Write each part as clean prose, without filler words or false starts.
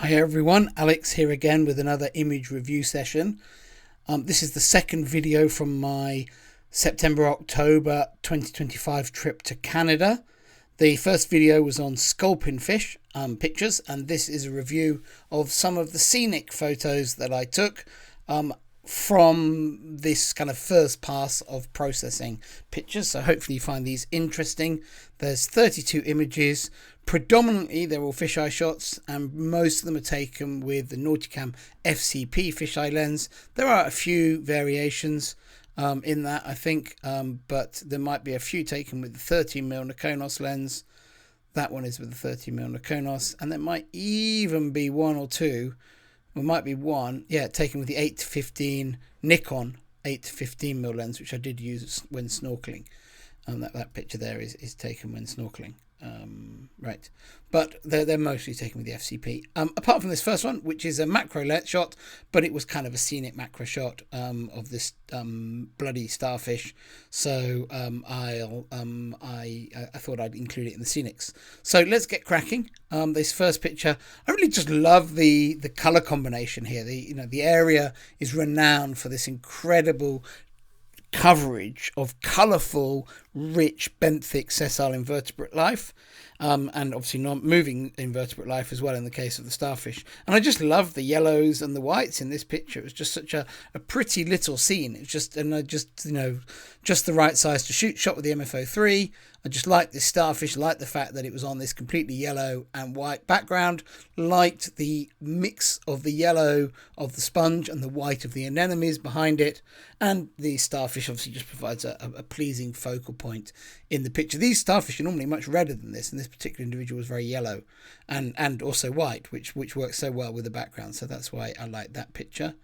Hi everyone, Alex here again with another image review session. This is the second video from my September-October 2025 trip to Canada. The first video was on sculpin fish pictures, and this is a review of some of the scenic photos that I took from this kind of first pass of processing pictures. So hopefully you find these interesting. There's 32 images. Predominantly they're all fisheye shots, and most of them are taken with the Nauticam FCP fisheye lens. There are a few variations in that, I think, but there might be a few taken with the 13mm Nikonos lens. That one is with the 13mm Nikonos, and there might even be one or two. There might be one, taken with the 8-15 Nikon 8-15mm lens, which I did use when snorkeling. That picture there is taken when snorkeling. Right, but they're mostly taken with the FCP. Apart from this first one, which is a macro shot, but it was kind of a scenic macro shot of this bloody starfish. So I thought I'd include it in the scenics. So let's get cracking. This first picture, I really just love the color combination here. The area is renowned for this incredible coverage of colourful, rich, benthic, sessile invertebrate life, and obviously non-moving invertebrate life as well in the case of the starfish. And I just love the yellows and the whites in this picture. It was just such a pretty little scene. It's just the right size to shoot. Shot with the MFO3. I just liked this starfish, liked the fact that it was on this completely yellow and white background, liked the mix of the yellow of the sponge and the white of the anemones behind it, and the starfish obviously just provides a pleasing focal point in the picture. These starfish are normally much redder than this, and this particular individual was very yellow and also white, which works so well with the background, so that's why I like that picture.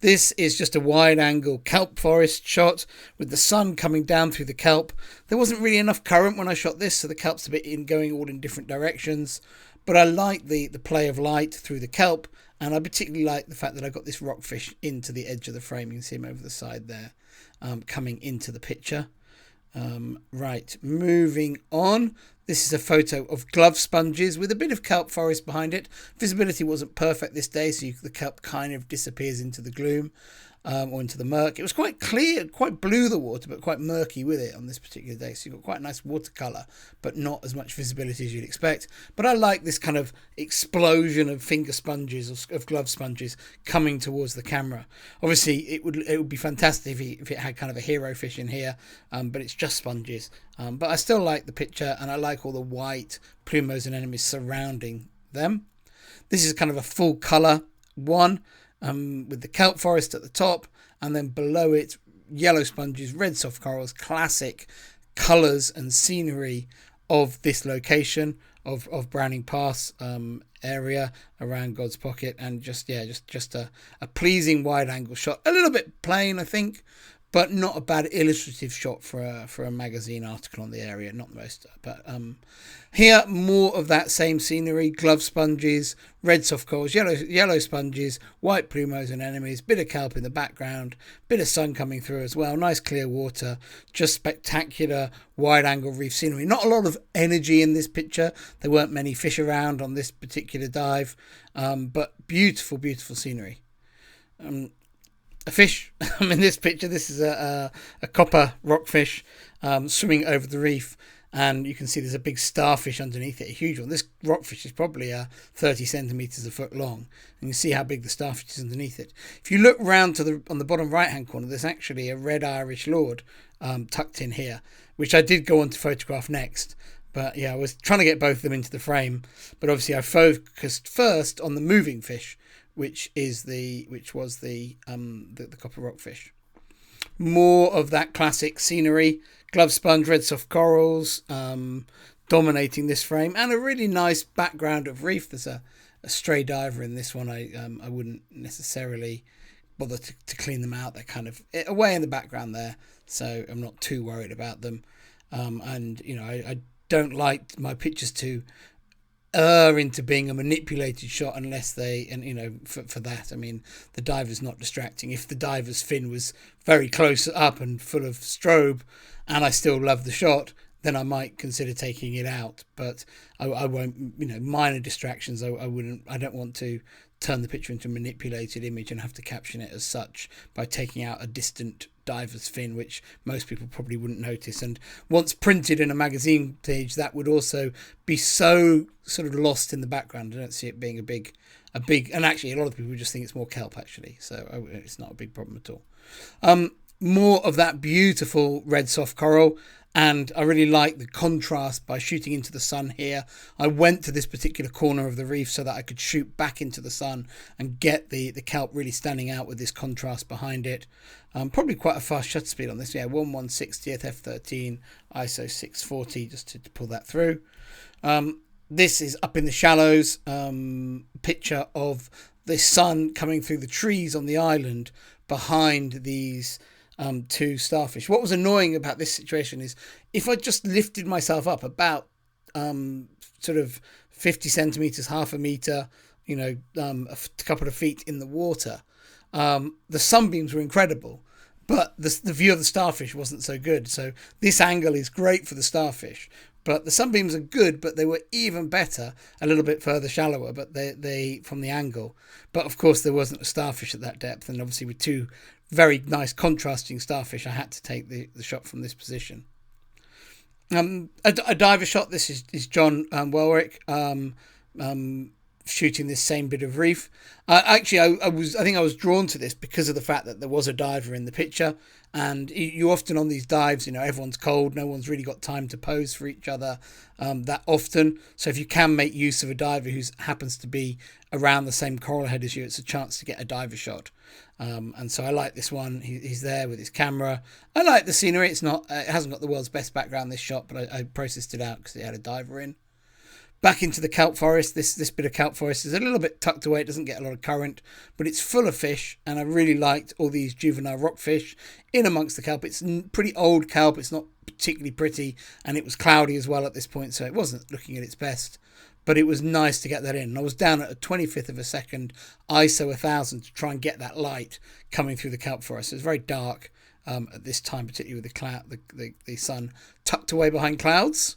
This is just a wide-angle kelp forest shot with the sun coming down through the kelp. There wasn't really enough current when I shot this, so the kelp's a bit going all in different directions. But I like the play of light through the kelp, and I particularly like the fact that I got this rockfish into the edge of the frame. You can see him over the side there, coming into the picture. Right, moving on. This is a photo of glove sponges with a bit of kelp forest behind it. Visibility wasn't perfect this day, so the kelp kind of disappears into the gloom or into the murk. It was quite clear, quite blue the water, but quite murky with it on this particular day. So you've got quite a nice watercolour, but not as much visibility as you'd expect. But I like this kind of explosion of finger sponges, of glove sponges coming towards the camera. Obviously, it would be fantastic if it had kind of a hero fish in here, but it's just sponges. But I still like the picture, and I like all the white plumose and anemones surrounding them. This is kind of a full colour one, with the kelp forest at the top, and then below it yellow sponges, red soft corals, classic colours and scenery of this location of Browning Pass area around God's Pocket, and just a pleasing wide angle shot, a little bit plain I think, but not a bad illustrative shot for a magazine article on the area, not most. But here, more of that same scenery, glove sponges, red soft corals, yellow sponges, white plumose and anemones, bit of kelp in the background, bit of sun coming through as well, nice clear water, just spectacular wide angle reef scenery. Not a lot of energy in this picture. There weren't many fish around on this particular dive, but beautiful, beautiful scenery. A fish in this picture. This is a copper rockfish swimming over the reef, and you can see there's a big starfish underneath it, a huge one. This rockfish is probably 30 centimeters a foot long, and you see how big the starfish is underneath it. If you look round on the bottom right hand corner, there's actually a red Irish lord tucked in here, which I did go on to photograph next. But yeah, I was trying to get both of them into the frame, but obviously I focused first on the moving fish, which was the copper rockfish. More of that classic scenery, glove sponge, red soft corals dominating this frame, and a really nice background of reef. There's a stray diver in this one. I wouldn't necessarily bother to clean them out. They're kind of away in the background there, so I'm not too worried about them. And I don't like my pictures to into being a manipulated shot unless for that, I mean, the diver's not distracting. If the diver's fin was very close up and full of strobe and I still love the shot, then I might consider taking it out. But I won't, you know, minor distractions. I wouldn't. I don't want to turn the picture into a manipulated image and have to caption it as such by taking out a distant diver's fin, which most people probably wouldn't notice. And once printed in a magazine page, that would also be so sort of lost in the background. I don't see it being a big, and actually a lot of people just think it's more kelp actually. So it's not a big problem at all. More of that beautiful red soft coral. And I really like the contrast by shooting into the sun here. I went to this particular corner of the reef so that I could shoot back into the sun and get the kelp really standing out with this contrast behind it. Probably quite a fast shutter speed on this. Yeah, 1/160th f13, ISO 640, just to pull that through. This is up in the shallows, picture of the sun coming through the trees on the island behind these two starfish. What was annoying about this situation is if I just lifted myself up about sort of 50 centimeters, half a meter, you know, a couple of feet in the water, the sunbeams were incredible, but the view of the starfish wasn't so good. So this angle is great for the starfish, but the sunbeams are good, but they were even better a little bit further shallower, but they from the angle. But of course there wasn't a starfish at that depth, and obviously with two very nice contrasting starfish, I had to take the shot from this position. A diver shot. This is John Welrick shooting this same bit of reef. Actually, I think I was drawn to this because of the fact that there was a diver in the picture, and you often on these dives, you know, everyone's cold, no one's really got time to pose for each other that often. So if you can make use of a diver who happens to be around the same coral head as you, it's a chance to get a diver shot. And so I like this one. He's there with his camera. I like the scenery. It's not, it hasn't got the world's best background, this shot, but I processed it out because it had a diver in. Back into the kelp forest. This bit of kelp forest is a little bit tucked away. It doesn't get a lot of current, but it's full of fish, and I really liked all these juvenile rockfish in amongst the kelp. It's pretty old kelp. It's not particularly pretty, and it was cloudy as well at this point, so it wasn't looking at its best. But it was nice to get that in. And I was down at a 25th of a second ISO 1000 to try and get that light coming through the kelp forest. It was very dark at this time, particularly with the sun tucked away behind clouds.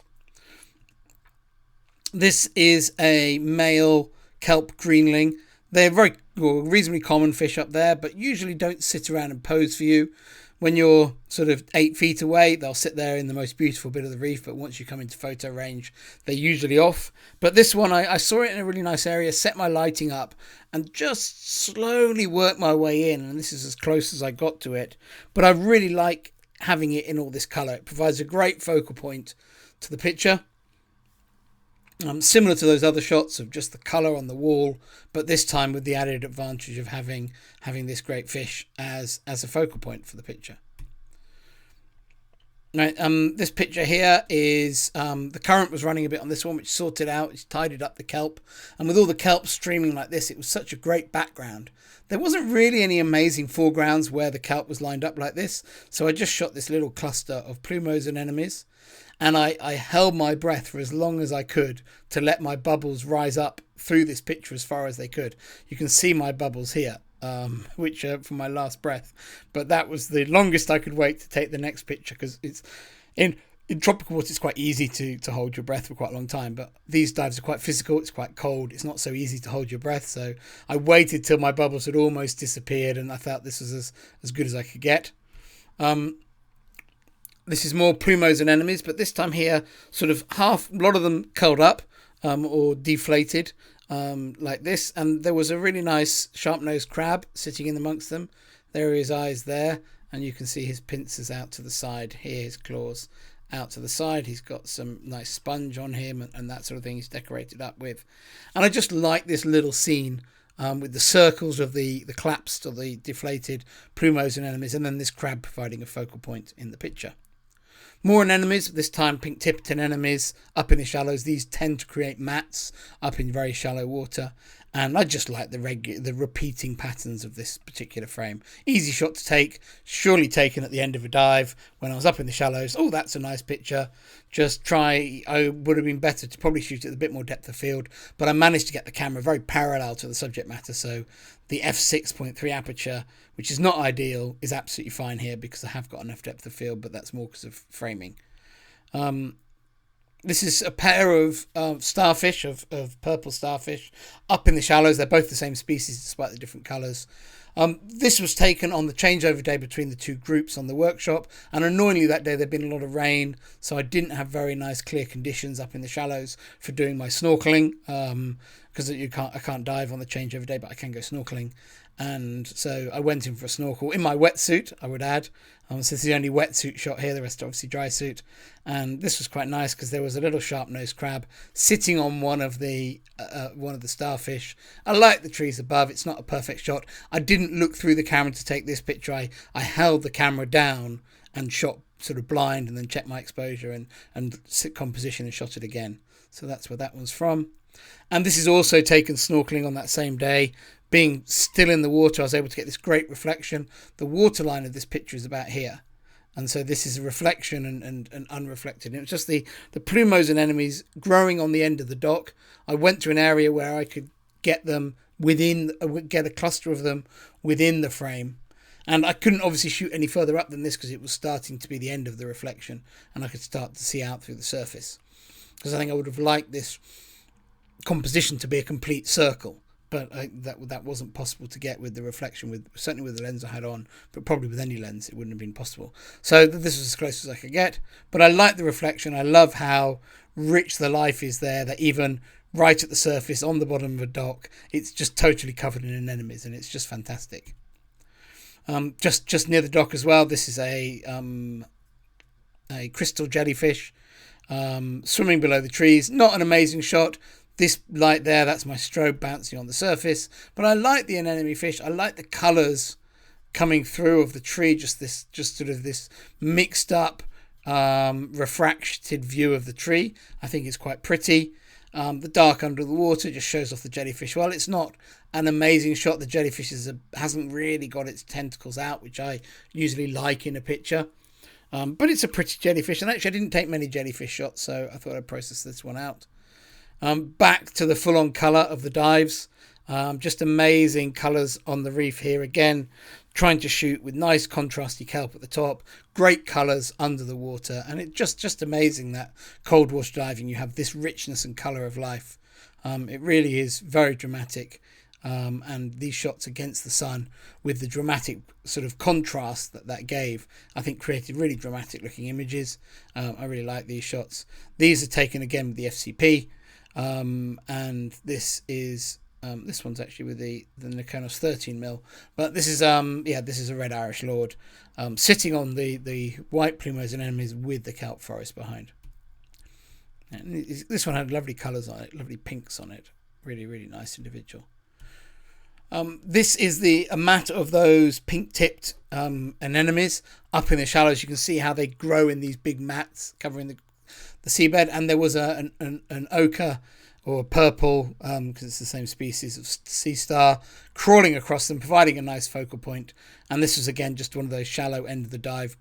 This is a male kelp greenling. They're reasonably common fish up there, but usually don't sit around and pose for you. When you're sort of 8 feet away, they'll sit there in the most beautiful bit of the reef, but once you come into photo range, they're usually off. But this one, I saw it in a really nice area, set my lighting up, and just slowly worked my way in, and this is as close as I got to it. But I really like having it in all this colour. It provides a great focal point to the picture. Similar to those other shots of just the colour on the wall, but this time with the added advantage of having this great fish as a focal point for the picture. Right, this picture here is the current was running a bit on this one, which sorted out, it's tidied up the kelp, and with all the kelp streaming like this, it was such a great background. There wasn't really any amazing foregrounds where the kelp was lined up like this, so I just shot this little cluster of plumose anemones. And I held my breath for as long as I could to let my bubbles rise up through this picture as far as they could. You can see my bubbles here, which are from my last breath. But that was the longest I could wait to take the next picture, because it's in tropical water, it's quite easy to hold your breath for quite a long time. But these dives are quite physical. It's quite cold. It's not so easy to hold your breath. So I waited till my bubbles had almost disappeared, and I felt this was as good as I could get. This is more plumose anemones, but this time here, sort of a lot of them curled up or deflated like this. And there was a really nice sharp-nosed crab sitting in amongst them. There are his eyes there, and you can see his pincers out to the side. Here, his claws out to the side. He's got some nice sponge on him and that sort of thing he's decorated up with. And I just like this little scene with the circles of the collapsed or the deflated plumose anemones, and then this crab providing a focal point in the picture. More anemones, this time pink-tipped anemones up in the shallows. These tend to create mats up in very shallow water. And I just like the repeating patterns of this particular frame. Easy shot to take, surely taken at the end of a dive when I was up in the shallows. Oh, that's a nice picture. I would have been better to probably shoot it at a bit more depth of field, but I managed to get the camera very parallel to the subject matter. So the f6.3 aperture, which is not ideal, is absolutely fine here because I have got enough depth of field, but that's more because of framing. This is a pair of starfish, of purple starfish, up in the shallows. They're both the same species despite the different colours. This was taken on the changeover day between the two groups on the workshop, and annoyingly that day there'd been a lot of rain, so I didn't have very nice clear conditions up in the shallows for doing my snorkeling, because I can't dive on the changeover day, but I can go snorkeling. And so I went in for a snorkel in my wetsuit, I would add. So this is the only wetsuit shot here, the rest are obviously dry suit. And this was quite nice because there was a little sharp-nosed crab sitting on one of the starfish. I like the trees above. It's not a perfect shot. I didn't look through the camera to take this picture. I held the camera down and shot sort of blind, and then checked my exposure and composition and shot it again. So that's where that one's from. And this is also taken snorkeling on that same day. Being still in the water, I was able to get this great reflection. The waterline of this picture is about here. And so this is a reflection and unreflected. And it was just the plumos and anemones growing on the end of the dock. I went to an area where I could get them get a cluster of them within the frame. And I couldn't obviously shoot any further up than this because it was starting to be the end of the reflection. And I could start to see out through the surface. Because I think I would have liked this composition to be a complete circle. But that wasn't possible to get with the reflection, certainly with the lens I had on, but probably with any lens it wouldn't have been possible. So this was as close as I could get. But I like the reflection. I love how rich the life is there, that even right at the surface on the bottom of a dock, it's just totally covered in anemones, and it's just fantastic. Just near the dock as well, this is a crystal jellyfish swimming below the trees. Not an amazing shot. This light there, that's my strobe bouncing on the surface. But I like the anemone fish. I like the colours coming through of the tree. Just sort of this mixed up, refracted view of the tree. I think it's quite pretty. The dark under the water just shows off the jellyfish. Well, it's not an amazing shot. The jellyfish hasn't really got its tentacles out, which I usually like in a picture. But it's a pretty jellyfish. And actually I didn't take many jellyfish shots, so I thought I'd process this one out. Back to the full-on colour of the dives. Just amazing colours on the reef here again. Trying to shoot with nice contrasty kelp at the top. Great colours under the water. And it's just amazing that cold water diving, you have this richness and colour of life. It really is very dramatic. And these shots against the sun with the dramatic sort of contrast that gave, I think created really dramatic looking images. I really like these shots. These are taken again with the FCP. And this is this one's actually with the Nikonos 13mm, but this is this is a red Irish lord sitting on the white plumos and anemones with the kelp forest behind. And this one had lovely colours on it, lovely pinks on it. Really nice individual. This is a mat of those pink-tipped anemones up in the shallows. You can see how they grow in these big mats covering the seabed, and there was an ochre or purple, because it's the same species of sea star, crawling across them, providing a nice focal point. And this was again just one of those shallow end of the dive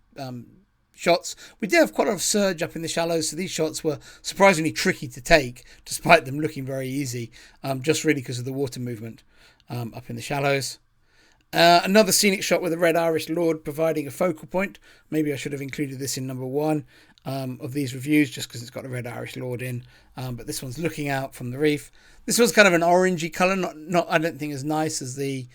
shots. We did have quite a lot of surge up in the shallows, so these shots were surprisingly tricky to take, despite them looking very easy, just really because of the water movement up in the shallows. Another scenic shot with a red Irish lord providing a focal point. Maybe I should have included this in number one of these reviews, just because it's got a red Irish lord in. But this one's looking out from the reef. This was kind of an orangey colour, not I don't think as nice as the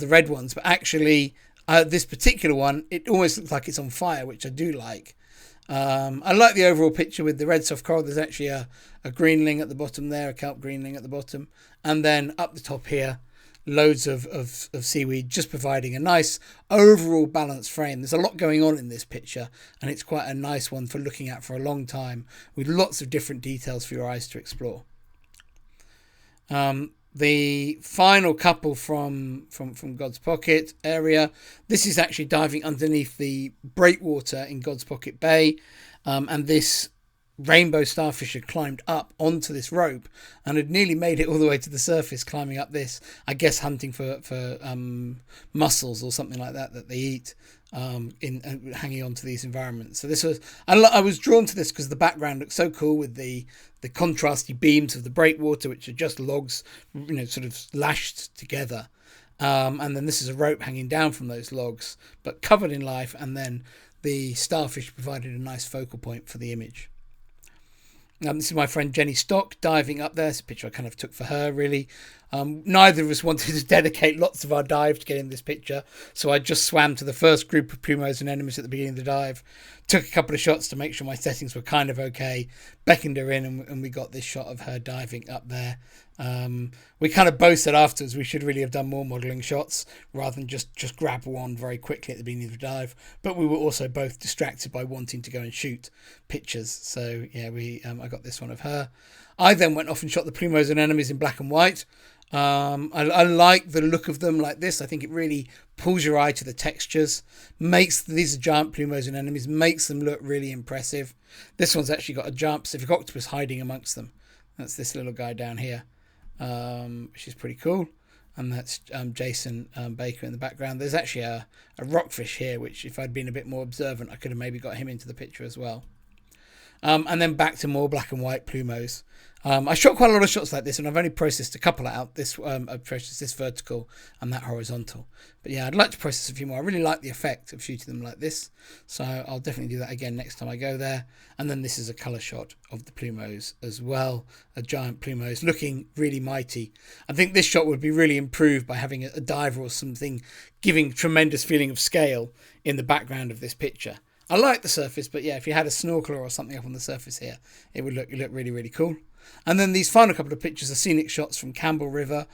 red ones, but actually this particular one, it almost looks like it's on fire, which I do like. I like the overall picture with the red soft coral. There's actually a greenling at the bottom there, a kelp greenling at the bottom, and then up the top here, loads of seaweed, just providing a nice overall balanced frame. There's a lot going on in this picture, and it's quite a nice one for looking at for a long time, with lots of different details for your eyes to explore. The final couple from God's Pocket area, this is actually diving underneath the breakwater in God's Pocket Bay, and this rainbow starfish had climbed up onto this rope and had nearly made it all the way to the surface, climbing up this, I guess hunting for mussels or something like that they eat, hanging on to these environments. So this was, I was drawn to this because the background looked so cool with the contrasty beams of the breakwater, which are just logs, sort of lashed together. And then this is a rope hanging down from those logs, but covered in life, and then the starfish provided a nice focal point for the image. This is my friend Jenny Stock diving up there. It's a picture I kind of took for her, really. Neither of us wanted to dedicate lots of our dive to getting this picture, so I just swam to the first group of plumos and enemies at the beginning of the dive, took a couple of shots to make sure my settings were kind of okay, beckoned her in, and we got this shot of her diving up there. We kind of both said afterwards we should really have done more modelling shots rather than just grab one very quickly at the beginning of the dive, but we were also both distracted by wanting to go and shoot pictures. So yeah, I got this one of her. I then went off and shot the plumos and enemies in black and white. I like the look of them like this. I think it really pulls your eye to the textures, makes these giant plumos and enemies, makes them look really impressive. This one's actually got a giant Pacific octopus hiding amongst them. That's this little guy down here, which is pretty cool. And that's Jason Baker in the background. There's actually a rockfish here, which if I'd been a bit more observant, I could have maybe got him into the picture as well. And then back to more black and white plumos. I shot quite a lot of shots like this, and I've only processed a couple out. I've processed this vertical and that horizontal. But yeah, I'd like to process a few more. I really like the effect of shooting them like this, so I'll definitely do that again next time I go there. And then this is a colour shot of the plumos as well. A giant plumos looking really mighty. I think this shot would be really improved by having a diver or something giving tremendous feeling of scale in the background of this picture. I like the surface, but yeah, if you had a snorkeler or something up on the surface here, it would look really, really cool. And then these final couple of pictures are scenic shots from Campbell River.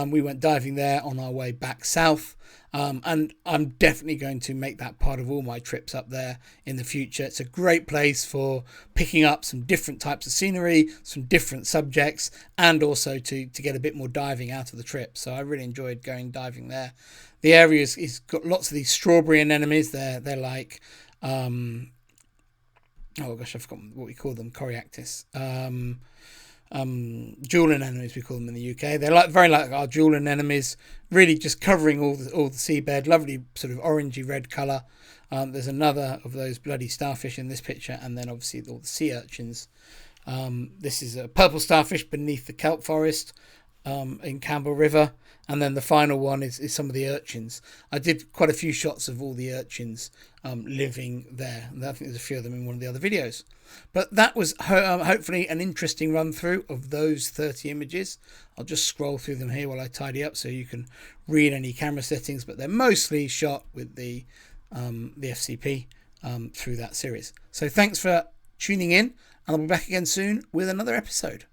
We went diving there on our way back south. And I'm definitely going to make that part of all my trips up there in the future. It's a great place for picking up some different types of scenery, some different subjects, and also to get a bit more diving out of the trip. So I really enjoyed going diving there. The area is got lots of these strawberry anemones. They're like... oh gosh, I've forgotten what we call them. Coriactis. Jewel anemones, we call them in the UK. They're very like our jewel anemones, really just covering all the seabed. Lovely sort of orangey red colour. There's another of those bloody starfish in this picture, and then obviously all the sea urchins. This is a purple starfish beneath the kelp forest in Campbell River. And then the final one is some of the urchins. I did quite a few shots of all the urchins living there. And I think there's a few of them in one of the other videos. But that was hopefully an interesting run through of those 30 images. I'll just scroll through them here while I tidy up so you can read any camera settings. But they're mostly shot with the FCP through that series. So thanks for tuning in. And I'll be back again soon with another episode.